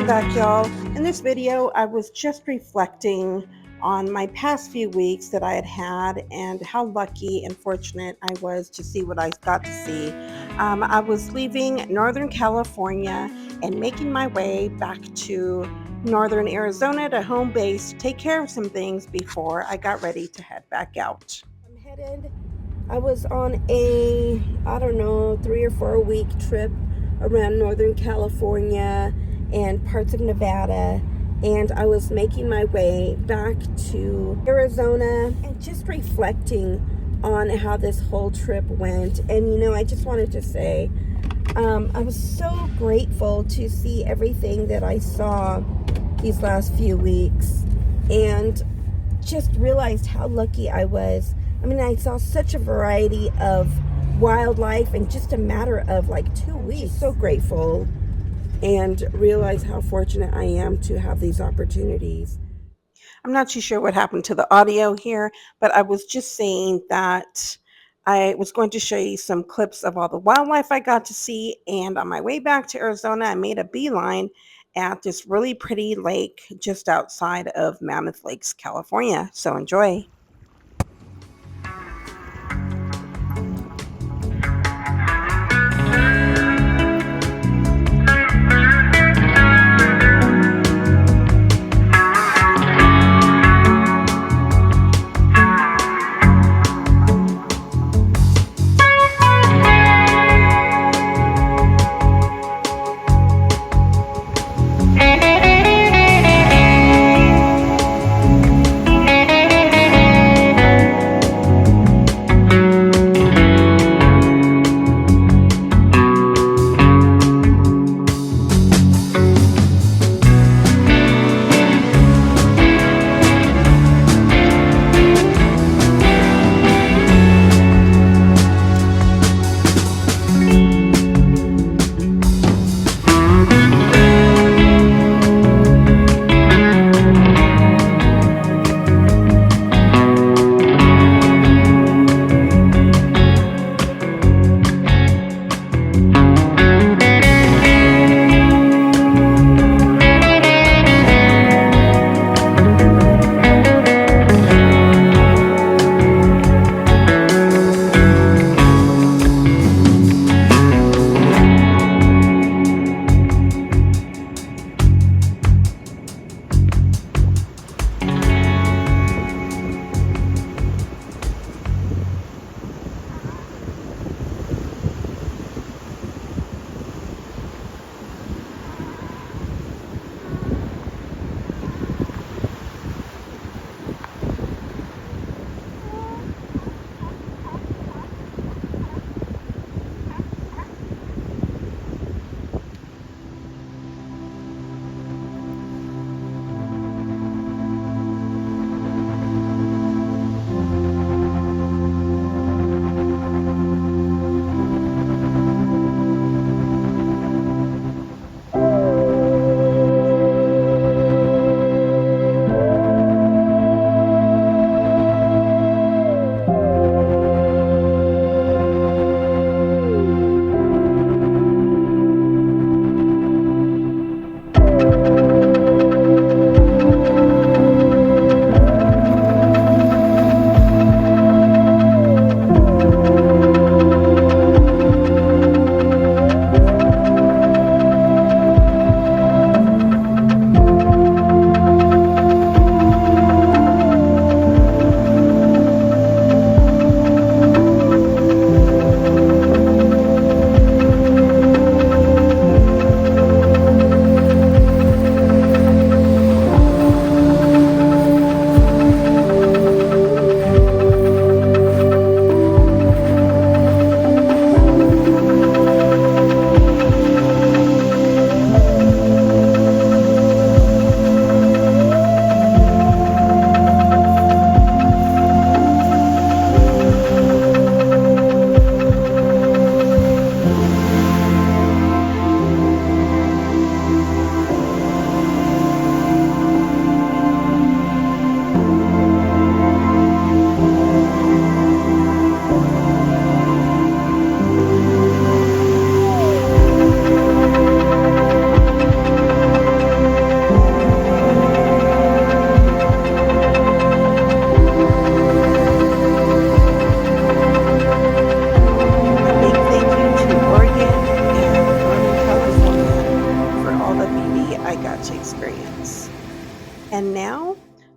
Welcome back, y'all. In this video, I was just reflecting on my past few weeks that I had had and how lucky and fortunate I was to see what I got to see. I was leaving Northern California and making my way back to Northern Arizona to home base to take care of some things before I got ready to head back out. I was on a, I don't know, 3 or 4 week trip around Northern California and parts of Nevada, and I was making my way back to Arizona and just reflecting on how this whole trip went. And I just wanted to say I was so grateful to see everything that I saw these last few weeks, and just realized how lucky I was. I mean, I saw such a variety of wildlife in just a matter of like 2 weeks. So grateful, and realize how fortunate I am to have these opportunities. I'm not too sure what happened to the audio here, but I was just saying that I was going to show you some clips of all the wildlife I got to see. And on my way back to Arizona, I made a beeline at this really pretty lake just outside of Mammoth Lakes, California. So enjoy.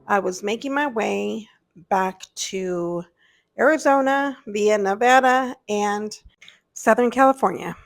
I was making my way back to Arizona via Nevada and Southern California.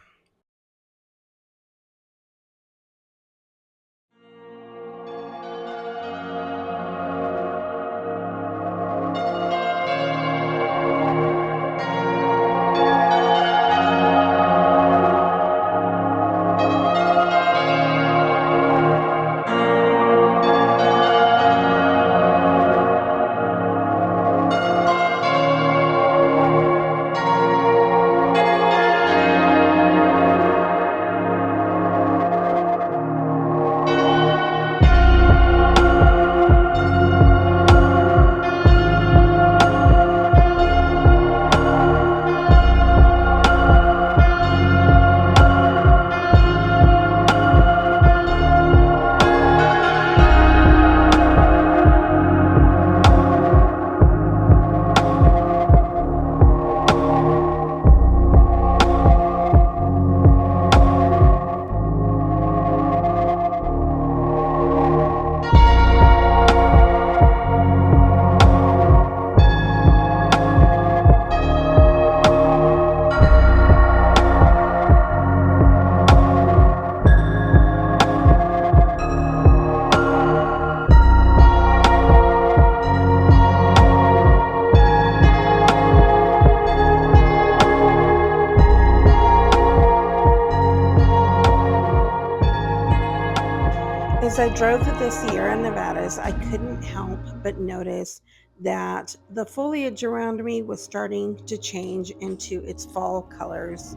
As I drove through the Sierra Nevadas, I couldn't help but notice that the foliage around me was starting to change into its fall colors.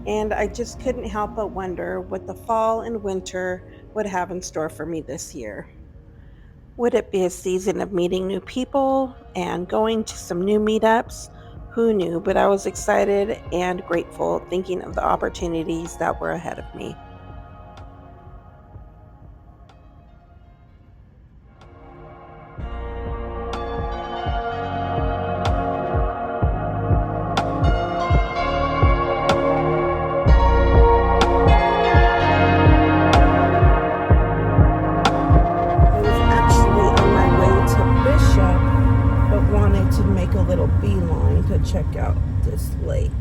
And I just couldn't help but wonder what the fall and winter would have in store for me this year. Would it be a season of meeting new people and going to some new meetups? Who knew? But I was excited and grateful thinking of the opportunities that were ahead of me. I was actually on my way to Bishop, but wanted to make a little beeline to check out this lake.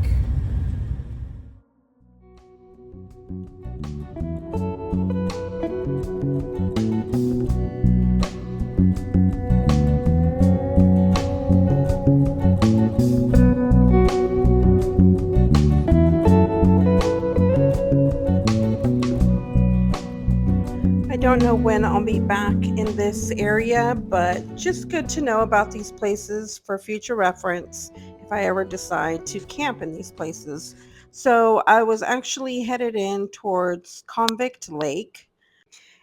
I don't know when I'll be back in this area, but just good to know about these places for future reference if I ever decide to camp in these places. So I was actually headed in towards Convict Lake.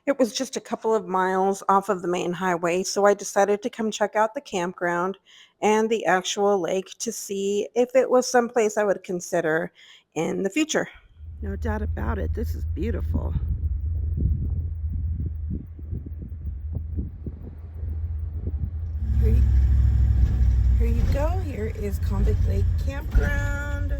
It was just a couple of miles off of the main highway, so I decided to come check out the campground and the actual lake to see if it was someplace I would consider in the future. No doubt about it, this is beautiful. Here you, here you go. Here is Convict Lake Campground.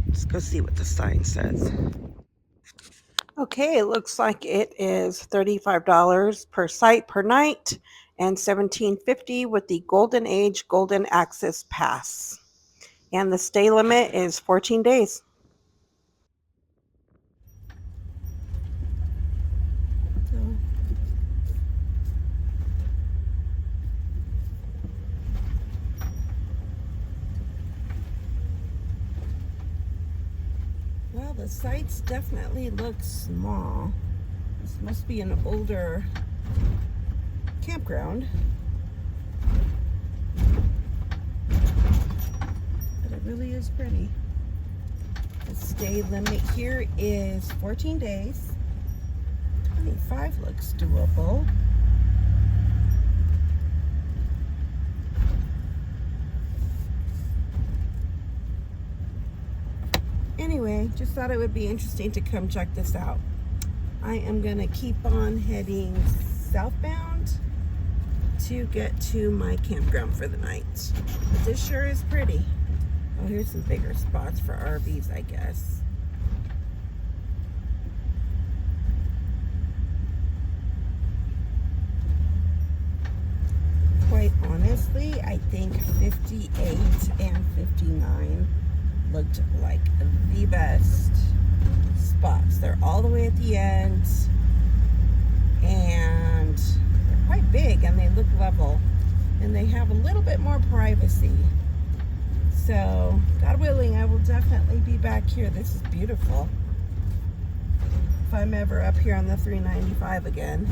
Let's go see what the sign says. Okay, it looks like it is $35 per site per night and $17.50 with the Golden Age Golden Access Pass. And the stay limit is 14 days. So, well, the sites definitely look small. This must be an older campground. But it really is pretty. The stay limit here is 14 days. 25 looks doable. Anyway, just thought it would be interesting to come check this out. I am going to keep on heading southbound to get to my campground for the night. But this sure is pretty. Oh, here's some bigger spots for RVs, I guess. honestly, I think 58 and 59 looked like the best spots. They're all the way at the end, and they're quite big, and they look level, and they have a little bit more privacy. So, God willing, I will definitely be back here. This is beautiful. If I'm ever up here on the 395 again.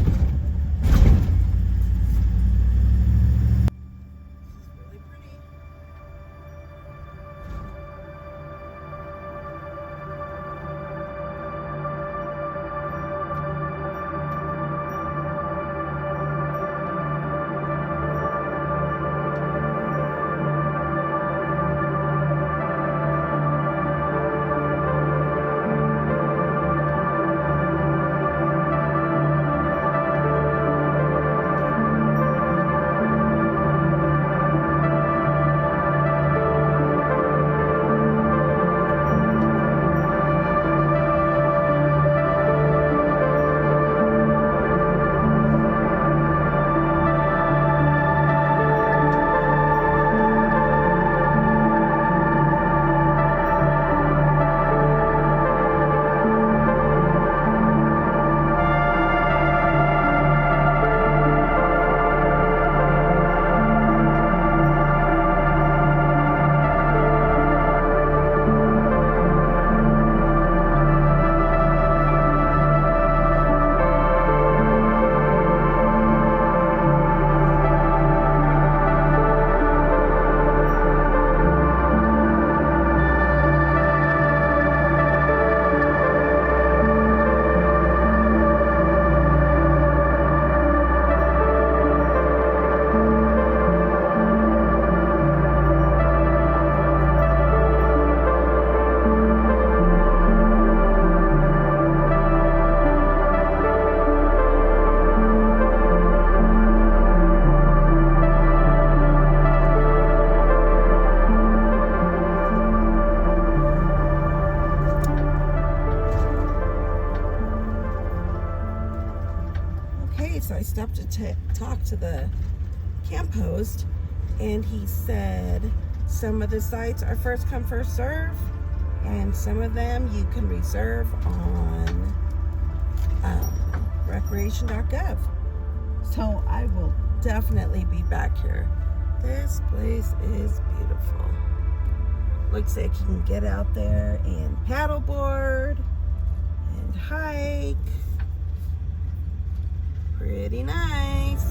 So I stopped to talk to the camp host, and he said some of the sites are first come, first serve, and some of them you can reserve on recreation.gov. So I will definitely be back here. This place is beautiful. Looks like you can get out there and paddleboard and hike. Pretty nice.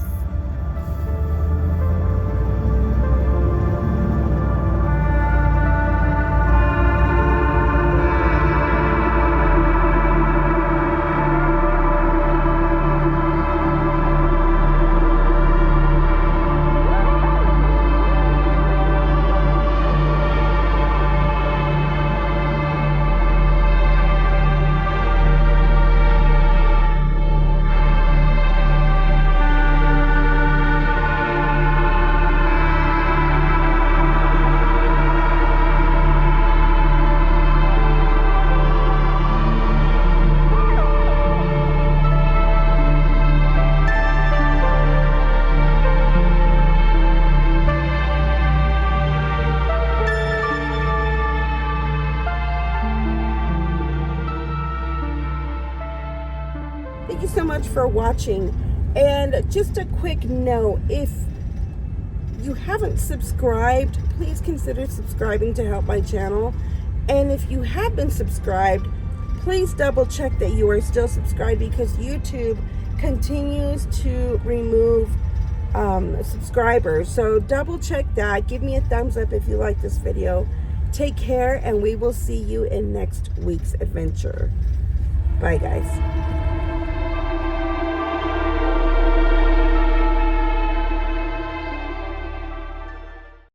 Thank you so much for watching. And just a quick note, if you haven't subscribed, please consider subscribing to help my channel. And if you have been subscribed, please double check that you are still subscribed, because YouTube continues to remove subscribers. So double check that. Give me a thumbs up if you like this video. Take care, and we will see you in next week's adventure. Bye, guys.